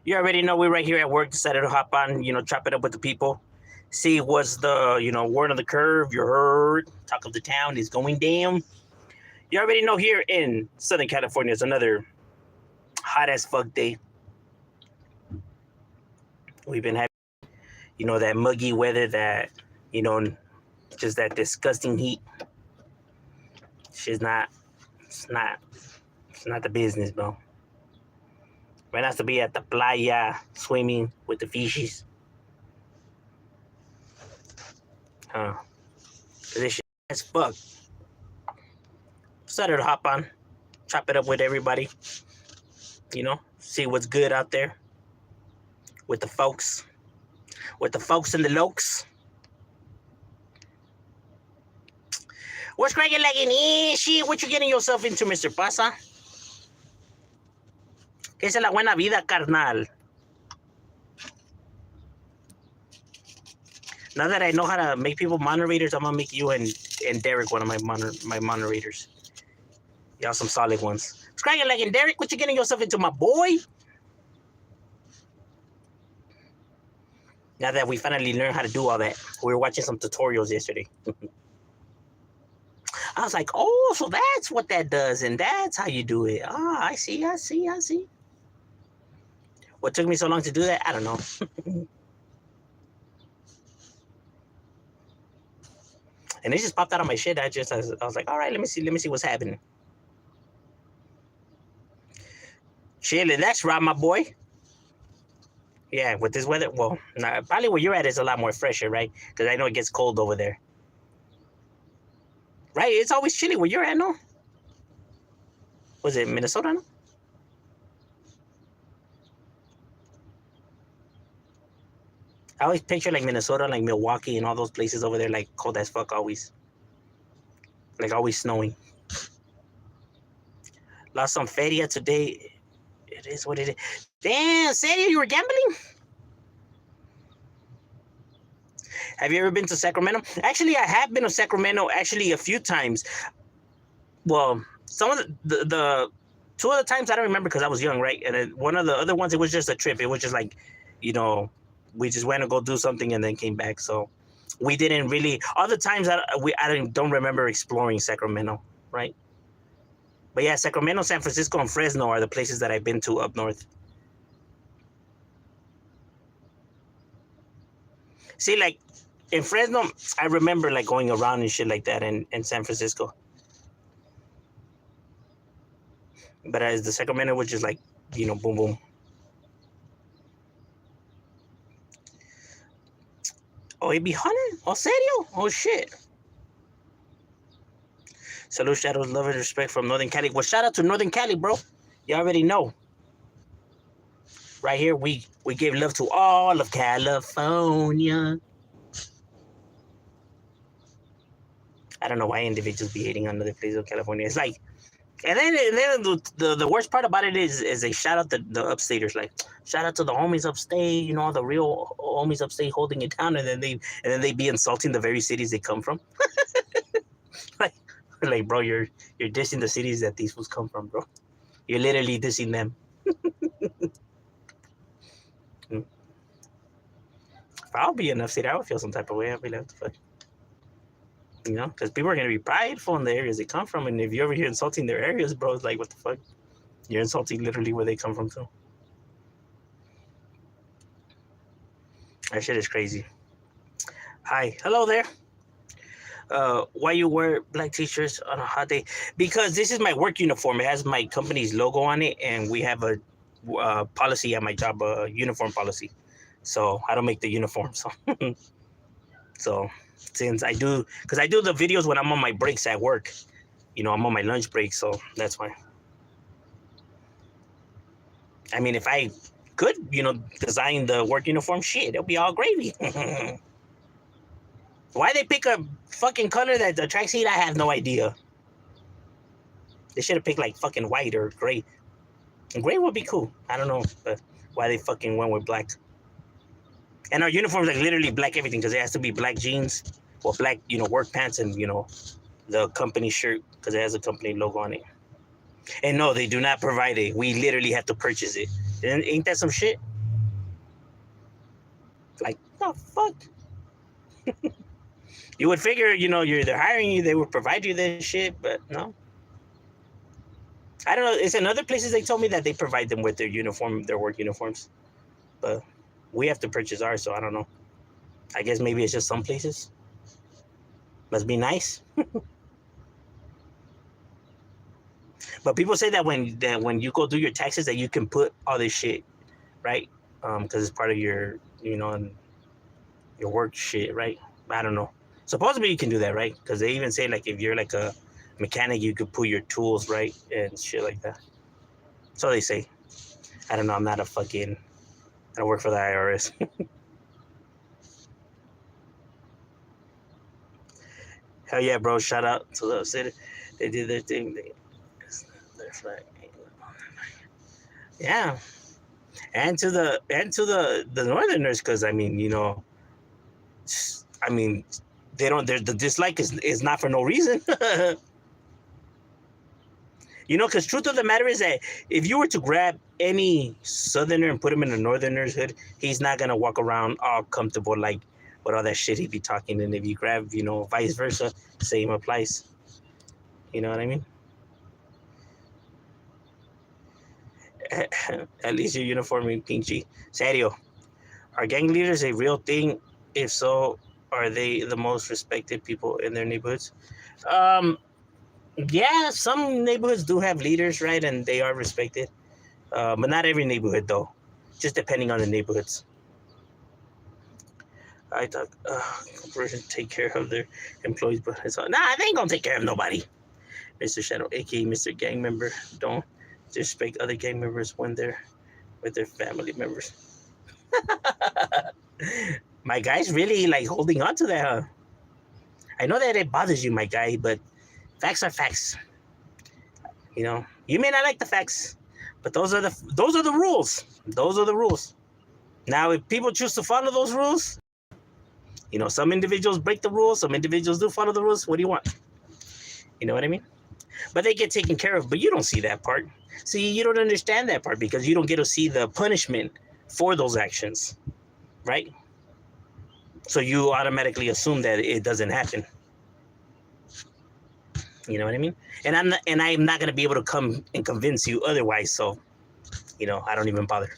You already know we're right here at work. Decided to hop on, chop it up with the people. See what's the, word on the curve. You heard. Talk of the town is going down. You already know here in Southern California is another hot as fuck day. We've been having, that muggy weather, that, you know, just that disgusting heat. Shit's not, it's not the business, bro. We're not to be at the playa swimming with the fishes. Huh. This shit as fuck. Decided to hop on, chop it up with everybody. See what's good out there with the folks, and the lokes. What's cracking like in shit? What you getting yourself into, Mr. Pasa? ¿Qué es la buena vida, carnal? Now that I know how to make people moderators, I'm gonna make you and Derek one of my moderators. Y'all some solid ones. What's cracking like in Derek? What you getting yourself into, my boy? Now that we finally learned how to do all that, we were watching some tutorials yesterday. I was like, oh, so that's what that does, and that's how you do it. Ah, I see. What took me so long to do that? I don't know. And it just popped out on my shit. I was like, all right, let me see what's happening. Chilling, that's right, my boy. Yeah, with this weather, well, probably where you're at is a lot more fresher, right? Because I know it gets cold over there. Right? It's always chilly where you're at, no? Was it Minnesota, no? I always picture like Minnesota, like Milwaukee and all those places over there, like cold as fuck always. Like always snowing. Lost some feria today. It is what it is. Damn, Serio, you were gambling? Have you ever been to Sacramento? Actually, I have been to Sacramento actually a few times. Well, some of the two of the times I don't remember because I was young, right? And then one of the other ones, it was just a trip. It was just like, we just went to go do something and then came back. So we didn't really. Other times I don't remember exploring Sacramento, right? But yeah, Sacramento, San Francisco, and Fresno are the places that I've been to up north. See, like in Fresno, I remember like going around and shit like that in San Francisco. But as the Sacramento was just like, boom, boom. Oh, it be hunting? Oh, serio? Oh, shit. Salute, shadows, love, and respect from Northern Cali. Well, shout out to Northern Cali, bro. You already know. Right here, we give love to all of California. I don't know why individuals be hating on other places of California. It's like, and then the worst part about it is they shout out the upstaters, like shout out to the homies upstate, all the real homies upstate holding it down, and then they be insulting the very cities they come from. like bro, you're dissing the cities that these fools come from, bro. You're literally dissing them. If I'll be in enough city, I would feel some type of way. I'd be like, what the fuck? Because people are going to be prideful in the areas they come from. And if you're over here insulting their areas, bro, it's like, what the fuck? You're insulting literally where they come from, too. That shit is crazy. Hi. Hello there. Why you wear black t-shirts on a hot day? Because this is my work uniform. It has my company's logo on it. And we have a policy at my job, a uniform policy. So I don't make the uniform. So since I do the videos when I'm on my breaks at work, I'm on my lunch break, so that's why. I mean, if I could, design the work uniform, shit, it'll be all gravy. Why they pick a fucking color that attracts heat, I have no idea. They should have picked like fucking white or gray. And gray would be cool. I don't know, but why they fucking went with black. And our uniforms are literally black everything because it has to be black jeans or black, work pants and, the company shirt because it has a company logo on it. And no, they do not provide it. We literally have to purchase it. And ain't that some shit? Like, the fuck? You would figure, they're hiring you, they would provide you this shit, but no. I don't know. It's in other places they told me that they provide them with their work uniforms, but we have to purchase ours, so I don't know. I guess maybe it's just some places. Must be nice. But people say that when you go do your taxes, that you can put all this shit, right? Because it's part of your, your work shit, right? I don't know. Supposedly you can do that, right? Because they even say like if you're like a mechanic, you could put your tools, right, and shit like that. So they say. I don't know. I'm not a fucking. I don't work for the IRS. Hell yeah, bro! Shout out to the city. They did their thing. Their flag. Yeah, and to the Northerners, because I mean, I mean, they don't. The dislike is not for no reason. Because truth of the matter is that if you were to grab any Southerner and put him in a Northerner's hood, he's not gonna walk around all comfortable like with all that shit he'd be talking. And if you grab, vice versa, same applies. You know what I mean? At least your uniform in Pinchy. Serio, are gang leaders a real thing? If so, are they the most respected people in their neighborhoods? Um, yeah, some neighborhoods do have leaders, right, and they are respected. But not every neighborhood, though. Just depending on the neighborhoods. I thought corporations take care of their employees, but it's they ain't gonna take care of nobody. Mr. Shadow, aka Mr. Gang Member, don't disrespect other gang members when they're with their family members. My guy's really like holding on to that, huh? I know that it bothers you, my guy, but facts are facts. You may not like the facts, but those are the rules. Those are the rules. Now, if people choose to follow those rules, some individuals break the rules, some individuals do follow the rules. What do you want? You know what I mean? But they get taken care of, but you don't see that part. See, you don't understand that part because you don't get to see the punishment for those actions, right? So you automatically assume that it doesn't happen. You know what I mean? And I'm not gonna be able to come and convince you otherwise. So, I don't even bother.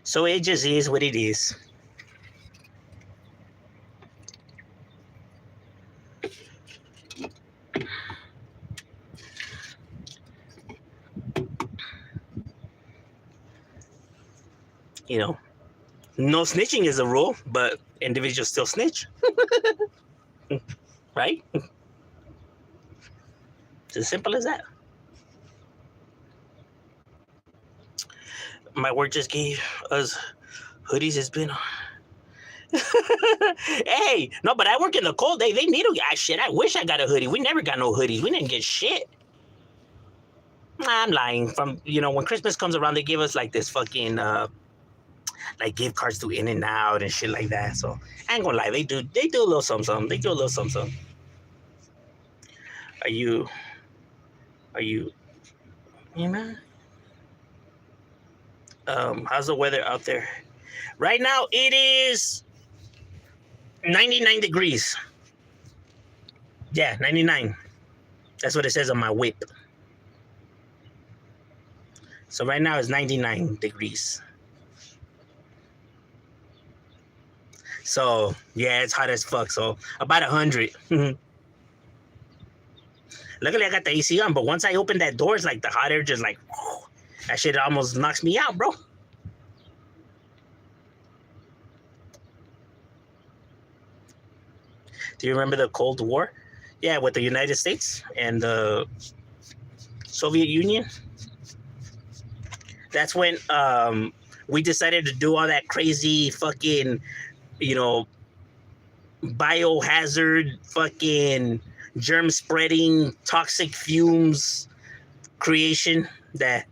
So it just is what it is. No snitching is a rule, but individuals still snitch. Right? It's as simple as that. My work just gave us hoodies. It's been. Hey, no, but I work in the cold. They need a shit. I wish I got a hoodie. We never got no hoodies. We didn't get shit. I'm lying. From when Christmas comes around, they give us like this fucking like gift cards to In-N-Out and shit like that. So I ain't gonna lie, they do a little something. They do a little something. Are you know? How's the weather out there? Right now it is 99 degrees. Yeah, 99. That's what it says on my whip. So right now it's 99 degrees. So yeah, it's hot as fuck. So about 100. Luckily I got the AC on, but once I open that door, it's like the hot air just like, whew, that shit almost knocks me out, bro. Do you remember the Cold War? Yeah, with the United States and the Soviet Union. That's when we decided to do all that crazy fucking, biohazard fucking germ spreading toxic fumes creation that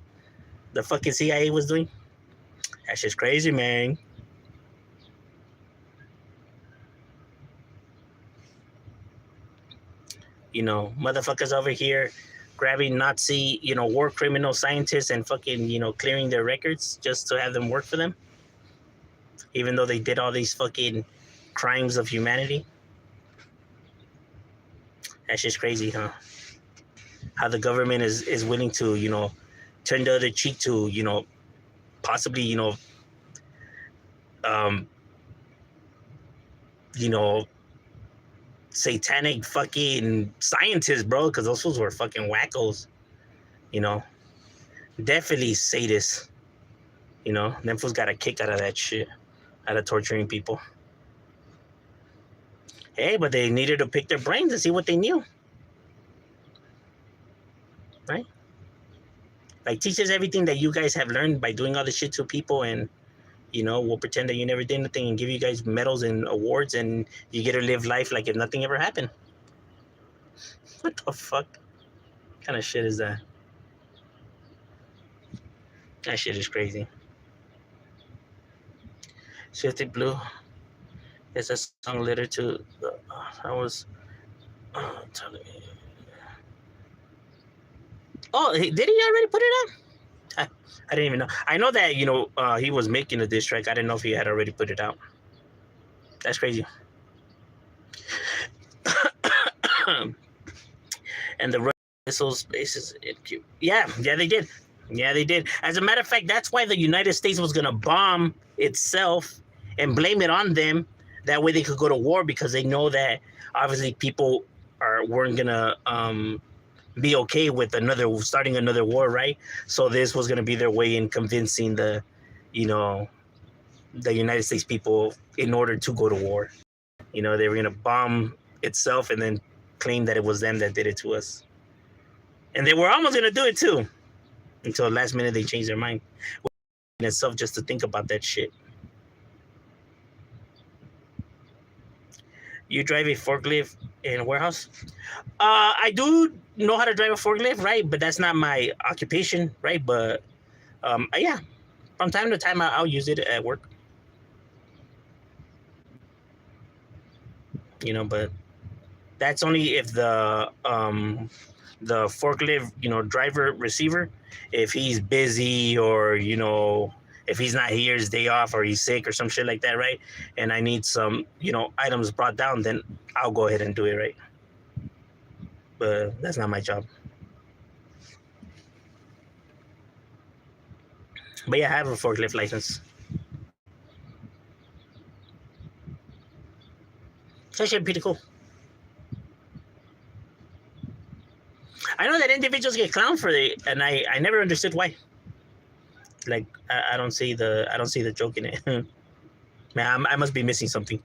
the fucking CIA was doing. That's just crazy, man. Motherfuckers over here grabbing Nazi, war criminal scientists and fucking, clearing their records just to have them work for them, even though they did all these fucking crimes of humanity. That's just crazy, huh? How the government is willing to, turn the other cheek to, possibly, um, satanic fucking scientists, bro, because those fools were fucking wackos, definitely sadists, them fools got a kick out of that shit, out of torturing people. Hey, but they needed to pick their brains and see what they knew, right? Like, teach us everything that you guys have learned by doing all this shit to people, and we'll pretend that you never did anything and give you guys medals and awards, and you get to live life like if nothing ever happened. What the fuck? What kind of shit is that? That shit is crazy. Swifty Blue is a song letter to. I was telling me. Oh, did he already put it out? I didn't even know. I know that he was making a diss track. I didn't know if he had already put it out. That's crazy. And the missiles bases. Yeah, they did. Yeah, they did. As a matter of fact, that's why the United States was gonna bomb itself and blame it on them. That way they could go to war, because they know that obviously people weren't gonna be okay with starting another war, right? So this was gonna be their way in convincing the United States people in order to go to war. They were gonna bomb itself and then claim that it was them that did it to us. And they were almost gonna do it too, until the last minute they changed their mind. In itself, just to think about that shit. You drive a forklift in a warehouse? I do know how to drive a forklift, right? But that's not my occupation, right? But yeah, from time to time I'll use it at work. But that's only if the forklift, driver receiver, if he's busy, or if he's not here, his day off, or he's sick or some shit like that, right? And I need some, items brought down, then I'll go ahead and do it, right? But that's not my job. But yeah, I have a forklift license. It's actually pretty cool. I know that individuals get clowned for it, and I never understood why. Like, I don't see the joke in it. Man, I must be missing something.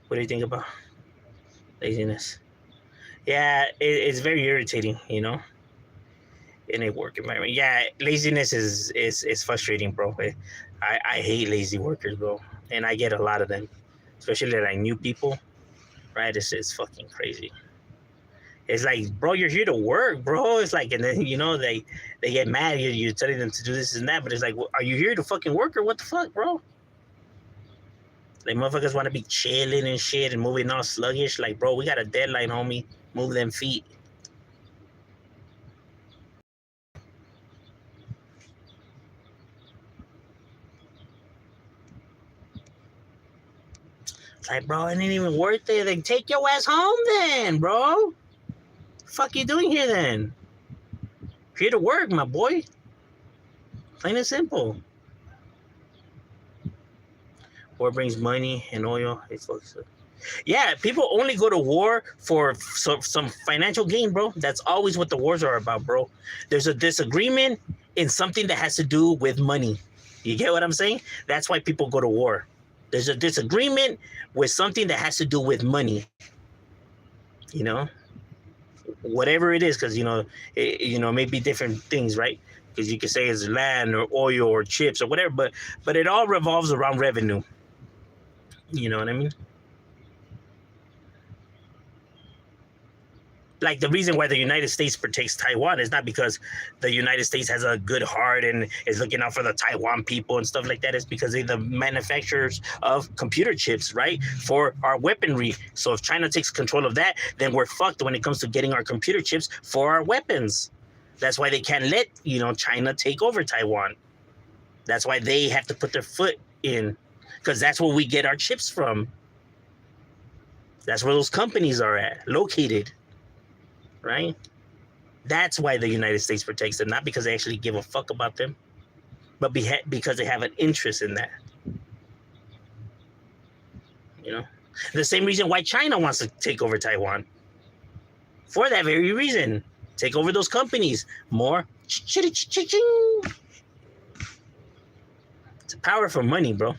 What do you think about laziness? Yeah, it's very irritating, in a work environment. Yeah, laziness is frustrating, bro. I hate lazy workers, bro, and I get a lot of them, especially like new people. Right? It's fucking crazy. It's like, bro, you're here to work, bro. It's like, and then they get mad. You're telling them to do this and that, but it's like, well, are you here to fucking work, or what the fuck, bro? Like, motherfuckers want to be chilling and shit and moving all sluggish. Like, bro, we got a deadline, homie. Move them feet. It's like, bro, it ain't even worth it. Like, take your ass home then, bro. What the fuck you doing here then? Here to work, my boy. Plain and simple. War brings money and oil. Yeah, people only go to war for some financial gain, bro. That's always what the wars are about, bro. There's a disagreement in something that has to do with money. You get what I'm saying? That's why people go to war. There's a disagreement with something that has to do with money. Whatever it is, because it may be different things, right? Because you can say it's land or oil or chips or whatever, but it all revolves around revenue. You know what I mean? like the reason why the United States protects Taiwan is not because the United States has a good heart and is looking out for the Taiwan people and stuff like that. It's because they're the manufacturers of computer chips, right? For our weaponry. So if China takes control of that, then we're fucked when it comes to getting our computer chips for our weapons. That's why they can't let, China take over Taiwan. That's why they have to put their foot in, because that's where we get our chips from. That's where those companies are located. Right? That's why the United States protects them, not because they actually give a fuck about them, but because they have an interest in that. The same reason why China wants to take over Taiwan. For that very reason. Take over those companies. More. It's a power for money, bro.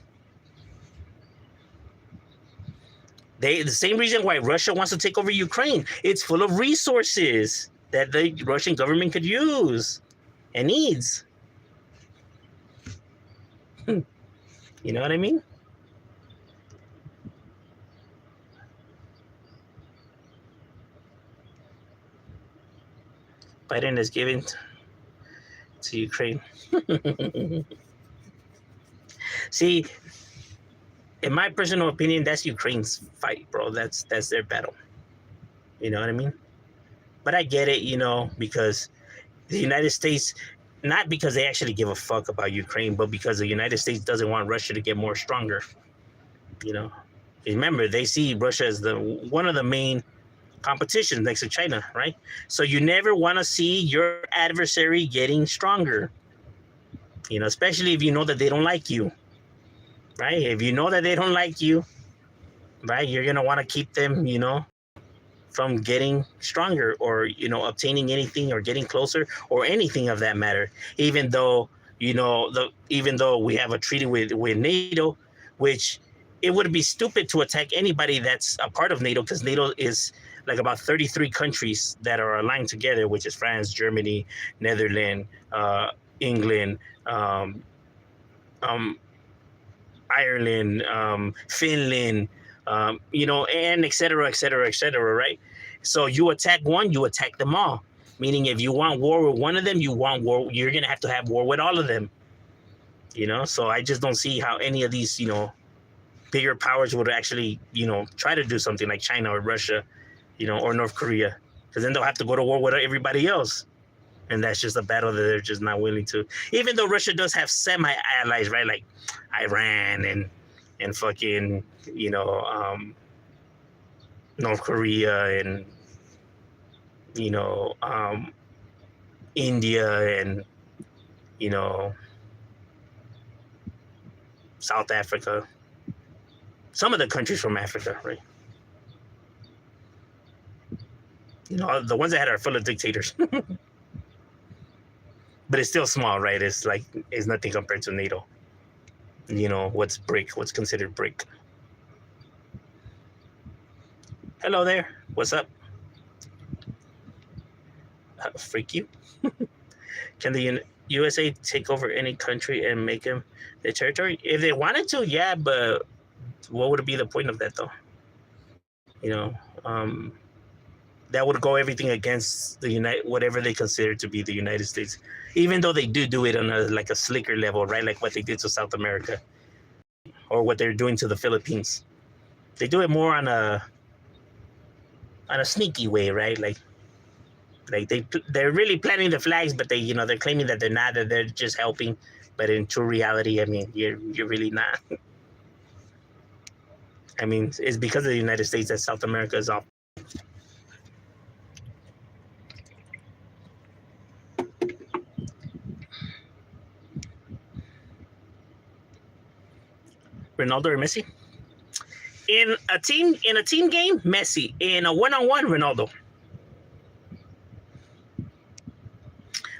The same reason why Russia wants to take over Ukraine. It's full of resources that the Russian government could use and needs. You know what I mean? Biden is giving to Ukraine. See, in my personal opinion, that's Ukraine's fight, bro. That's their battle. You know what I mean? But I get it, because the United States, not because they actually give a fuck about Ukraine, but because the United States doesn't want Russia to get more stronger. Remember, they see Russia as one of the main competitions next to China, right? So you never want to see your adversary getting stronger. Especially if you know that they don't like you. Right? If you know that they don't like you, right, you're going to want to keep them, from getting stronger or, obtaining anything or getting closer or anything of that matter. Even though, even though we have a treaty with NATO, which it would be stupid to attack anybody that's a part of NATO, because NATO is like about 33 countries that are aligned together, which is France, Germany, Netherlands, England, Ireland, Finland, and et cetera, right? So you attack one, you attack them all. Meaning if you want war with one of them, you're going to have war with all of them. So I just don't see how any of these, bigger powers would actually, try to do something like China or Russia, or North Korea. Because then they'll have to go to war with everybody else. And that's just a battle that they're just not willing to. Even though Russia does have semi-allies, right? Like Iran and fucking, North Korea and, India and, South Africa. Some of the countries from Africa, right? The ones that had are full of dictators. But it's still small, right? It's nothing compared to NATO. What's considered BRIC. Hello there. What's up? Freak you? Can the USA take over any country and make them their territory? If they wanted to, yeah, but what would be the point of that, though? That would go everything against whatever they consider to be the United States, even though they do it on a slicker level, right? Like what they did to South America, or what they're doing to the Philippines. They do it more on a sneaky way, right? Like they're really planting the flags, but they're claiming that they're not, that they're just helping, but in true reality, I mean, you're really not. I mean, it's because of the United States that South America is off. Ronaldo or Messi? In a team game, Messi. In a one-on-one, Ronaldo.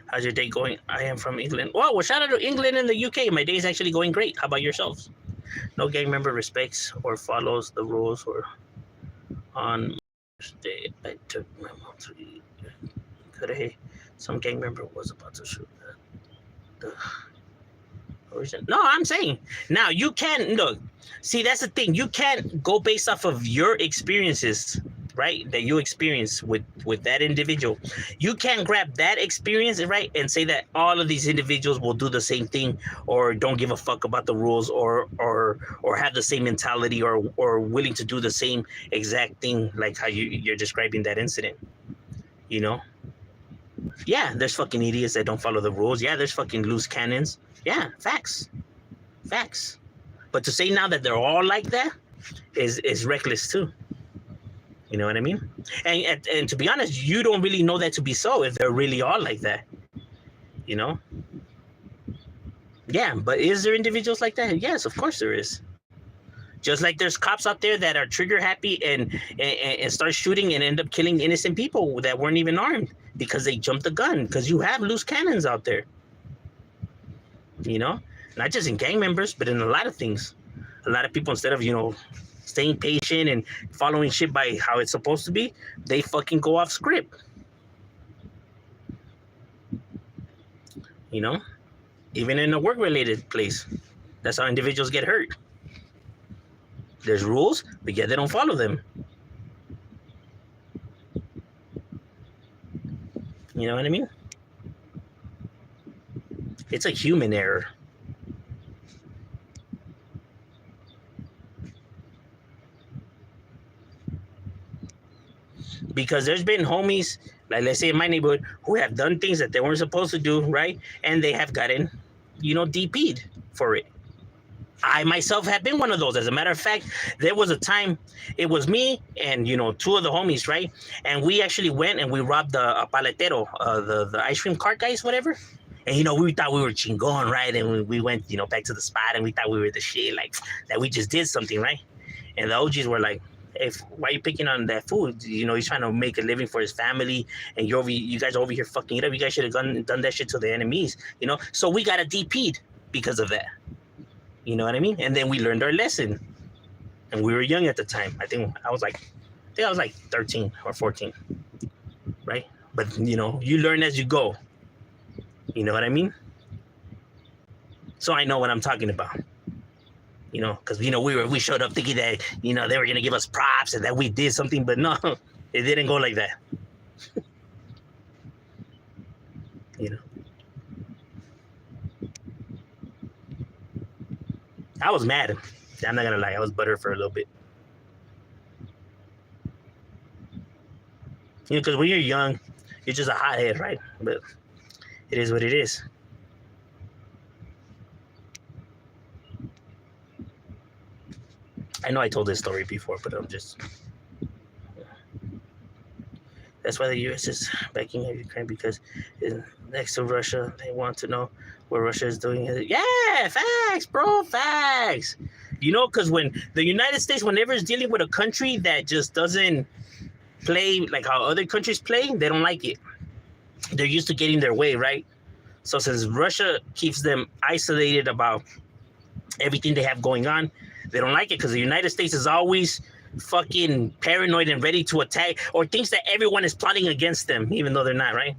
How's your day going? I am from England. Well, shout out to England and the UK. My day is actually going great. How about yourselves? No gang member respects or follows the rules, or on day I took my mom to eat. Today, some gang member was about to shoot the origin. No, I'm saying now you can't look. See, that's the thing. You can't go based off of your experiences. right, that you experience with that individual, you can't grab that experience, right, and say that all of these individuals will do the same thing, or don't give a fuck about the rules, or have the same mentality, or willing to do the same exact thing, like how you're describing that incident. You know, yeah, there's fucking idiots that don't follow the rules. Yeah, there's fucking loose cannons. Yeah, facts. But to say now that they're all like that is reckless too. You know what I mean? And to be honest, you don't really know that to be so if they're really all like that. You know? Yeah, but is there individuals like that? Yes, of course there is. Just like there's cops out there that are trigger happy and start shooting and end up killing innocent people that weren't even armed because they jumped the gun. Because you have loose cannons out there. You know? Not just in gang members, but in a lot of things. A lot of people, instead of, staying patient and following shit by how it's supposed to be, they fucking go off script. You know? Even in a work-related place. That's how individuals get hurt. There's rules, but yet they don't follow them. You know what I mean? It's a human error. Because there's been homies, like let's say in my neighborhood, who have done things that they weren't supposed to do, right? And they have gotten, DP'd for it. I myself have been one of those. As a matter of fact, there was a time, it was me and, two of the homies, right? And we actually went and we robbed the paletero, the ice cream cart guys, whatever. And, we thought we were chingon, right? And we went, back to the spot and we thought we were the shit, like that we just did something, right? And the OGs were like, hey, why are you picking on that fool? He's trying to make a living for his family, and you guys are over here fucking it up. You guys should have done that shit to the enemies, So we got a DP'd because of that. You know what I mean? And then we learned our lesson. And we were young at the time. I think I was like 13 or 14, right? But, you learn as you go. You know what I mean? So I know what I'm talking about. Because, we showed up thinking that, they were going to give us props and that we did something, but no, it didn't go like that. I was mad. I'm not going to lie. I was buttered for a little bit. Because when you're young, you're just a hothead, right? But it is what it is. I know I told this story before, but I'm just... That's why the U.S. is backing Ukraine, because next to Russia, they want to know what Russia is doing. Yeah, facts, bro, facts. Because when the United States, whenever it's dealing with a country that just doesn't play like how other countries play, they don't like it. They're used to getting their way, right? So since Russia keeps them isolated about everything they have going on, they don't like it because the United States is always fucking paranoid and ready to attack, or thinks that everyone is plotting against them, even though they're not, right?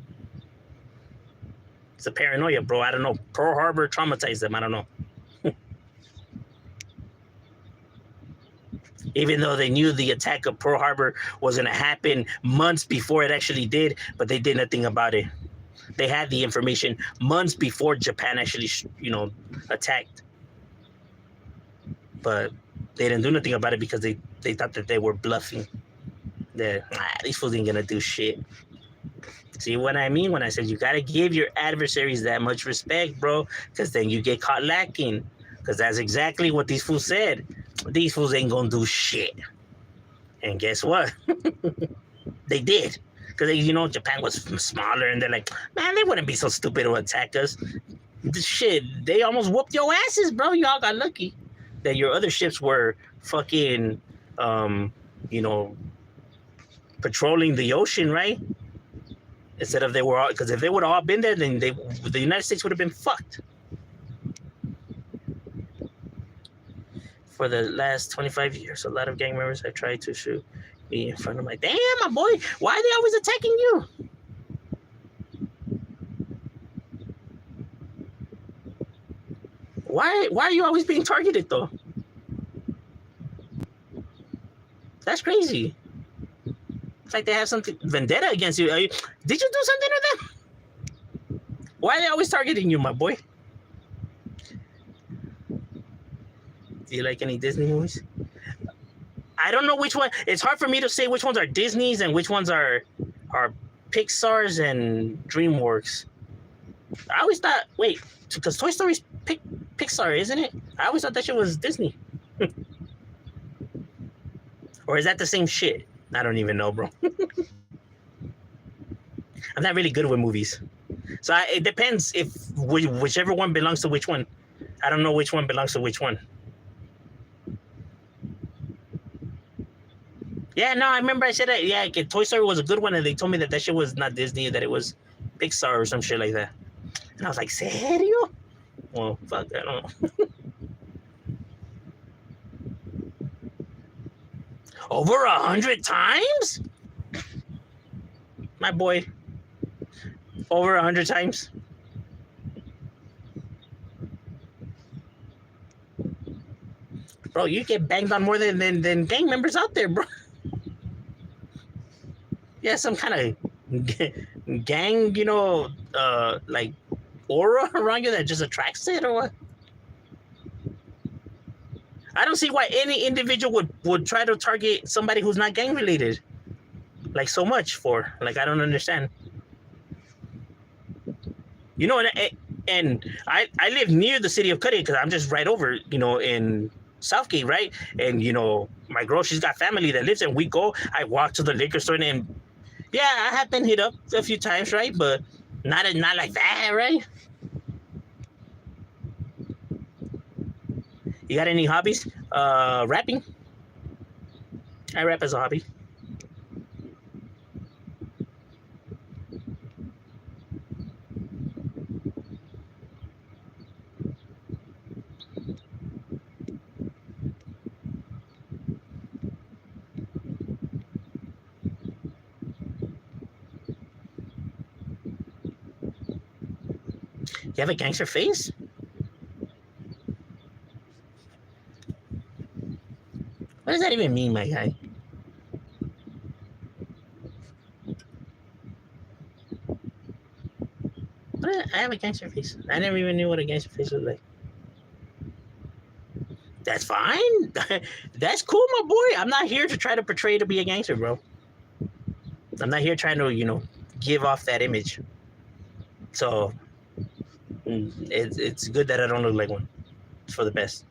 It's a paranoia, bro. I don't know. Pearl Harbor traumatized them. I don't know. Even though they knew the attack of Pearl Harbor was going to happen months before it actually did, but they did nothing about it. They had the information months before Japan actually, attacked. But they didn't do nothing about it because they thought that they were bluffing. That these fools ain't going to do shit. See what I mean when I said you got to give your adversaries that much respect, bro, because then you get caught lacking. Because that's exactly what these fools said. These fools ain't going to do shit. And guess what? They did. Because, Japan was smaller, and they're like, man, they wouldn't be so stupid to attack us. Shit, they almost whooped your asses, bro. Y'all got lucky that your other ships were fucking, patrolling the ocean, right? Instead of because if they would have all been there, then the United States would have been fucked. For the last 25 years, a lot of gang members have tried to shoot me in front of my... Damn, my boy, why are they always attacking you? Why are you always being targeted, though? That's crazy. like they have something vendetta against you. Did you do something to them? Why are they always targeting you, my boy? Do you like any Disney movies? I don't know which one. It's hard for me to say which ones are Disney's and which ones are Pixar's and DreamWorks. I always thought, wait, because Toy Story's Pixar, isn't it? I always thought that shit was Disney. Or is that the same shit? I don't even know, bro. I'm not really good with movies. So it depends if whichever one belongs to which one. I don't know which one belongs to which one. Yeah, no, I remember I said that. Yeah, Toy Story was a good one, and they told me that that shit was not Disney, that it was Pixar or some shit like that. And I was like, serio? Well, fuck, I don't know. Over 100 times? My boy. Over 100 times? Bro, you get banged on more than gang members out there, bro. Yeah, some kind of gang, you know, like aura around you that just attracts it, or what? I don't see why any individual would try to target somebody who's not gang related, like so much for. Like, I don't understand. You know, and I live near the city of Cuddy because I'm just right over, you know, in Southgate, right? And you know, my girl, she's got family that lives, and we go. I walk to the liquor store, and yeah, I have been hit up a few times, right? But not like that, right? You got any hobbies? Rapping. I rap as a hobby. You have a gangster face? What does that even mean, my guy? I have a gangster face. I never even knew what a gangster face was like. That's fine. That's cool, my boy. I'm not here to try to portray to be a gangster, bro. I'm not here trying to, you know, give off that image. So it's good that I don't look like one. It's for the best.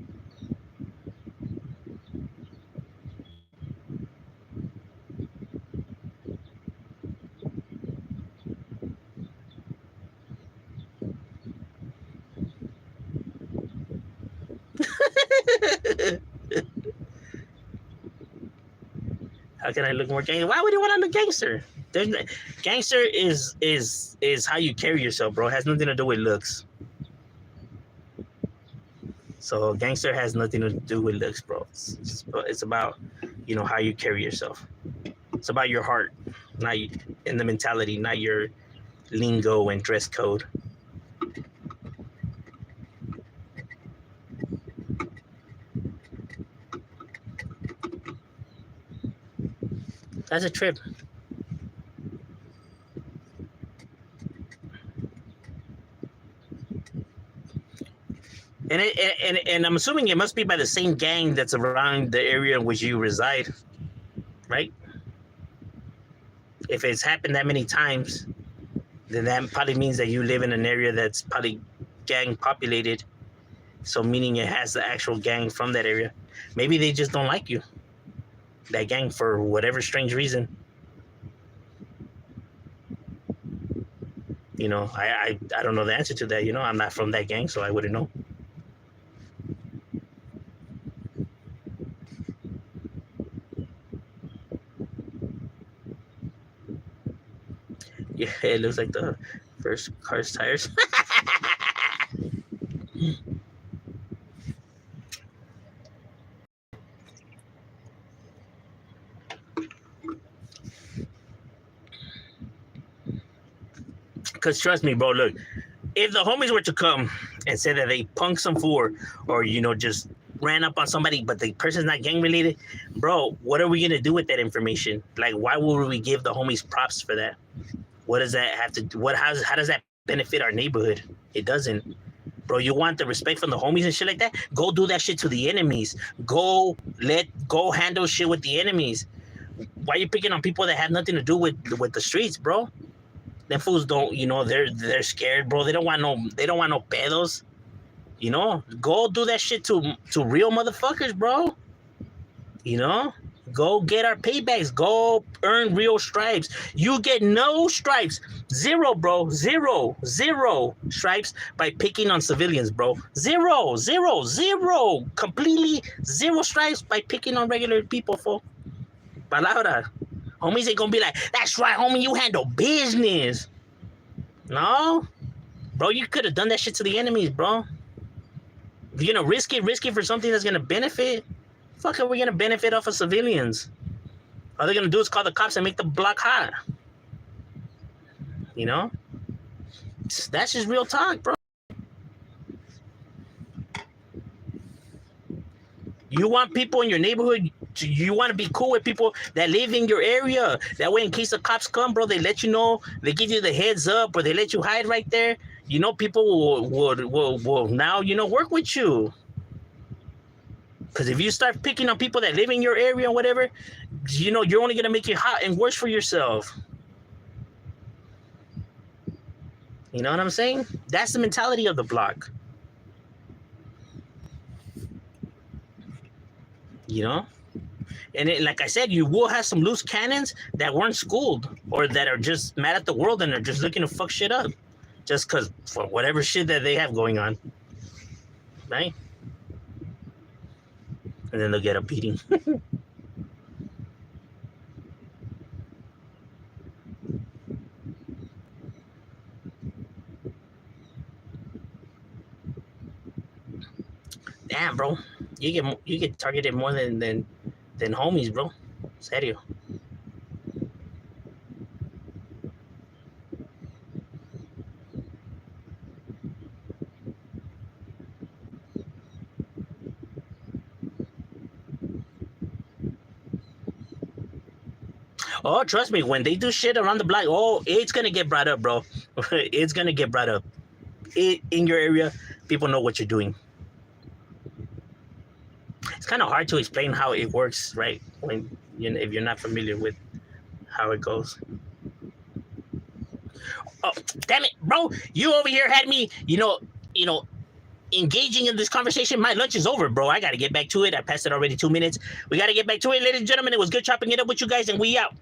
How can I look more gangster? Why would you want to look gangster? Gangster is how you carry yourself, bro. It has nothing to do with looks. So gangster has nothing to do with looks, bro. It's about, you know, how you carry yourself. It's about your heart, not in the mentality, not your lingo and dress code. That's a trip. And I'm assuming it must be by the same gang that's around the area in which you reside, right? If it's happened that many times, then that probably means that you live in an area that's probably gang populated. So meaning it has the actual gang from that area. Maybe they just don't like you, that gang, for whatever strange reason. You know, I don't know the answer to that. You know, I'm not from that gang, so I wouldn't know. Yeah, it looks like the first car's tires. Because trust me, bro, look, if the homies were to come and say that they punk some fool or you know, just ran up on somebody, but the person's not gang related, bro, what are we gonna do with that information? Like, why would we give the homies props for that? What does that have to do? How does that benefit our neighborhood? It doesn't. Bro, you want the respect from the homies and shit like that? Go do that shit to the enemies. Go handle shit with the enemies. Why are you picking on people that have nothing to do with the streets, bro? Them fools don't, they're scared, bro. They don't want no pedos. Go do that shit to real motherfuckers, bro. Go get our paybacks. Go earn real stripes. You get no stripes. Zero, bro. Zero stripes by picking on civilians, bro. Zero. Completely zero stripes by picking on regular people, fool. Palabra. Homies ain't gonna be like, that's right, homie, you handle business. No. Bro, you could have done that shit to the enemies, bro. If you're gonna risk it for something that's gonna benefit, fuck are we gonna benefit off of civilians? All they're gonna do is call the cops and make the block hot. That's just real talk, bro. You want people in your neighborhood, you want to be cool with people that live in your area. That way, in case the cops come, bro, they let you know, they give you the heads up, or they let you hide right there. People will now, work with you. Because if you start picking on people that live in your area or whatever, you're only going to make it hot and worse for yourself. You know what I'm saying? That's the mentality of the block. And like I said, you will have some loose cannons that weren't schooled or that are just mad at the world and are just looking to fuck shit up just because for whatever shit that they have going on. Right? And then they'll get a beating. Damn, bro. You get targeted more than homies, bro. Serio. Oh, trust me, when they do shit around the block, it's gonna get brought up, bro. It's gonna get brought up. In your area, people know what you're doing. It's kind of hard to explain how it works, right? When if you're not familiar with how it goes. Oh, damn it, bro! You over here had me, engaging in this conversation. My lunch is over, bro. I gotta get back to it. I passed it already 2 minutes. We gotta get back to it, ladies and gentlemen. It was good chopping it up with you guys, and we out.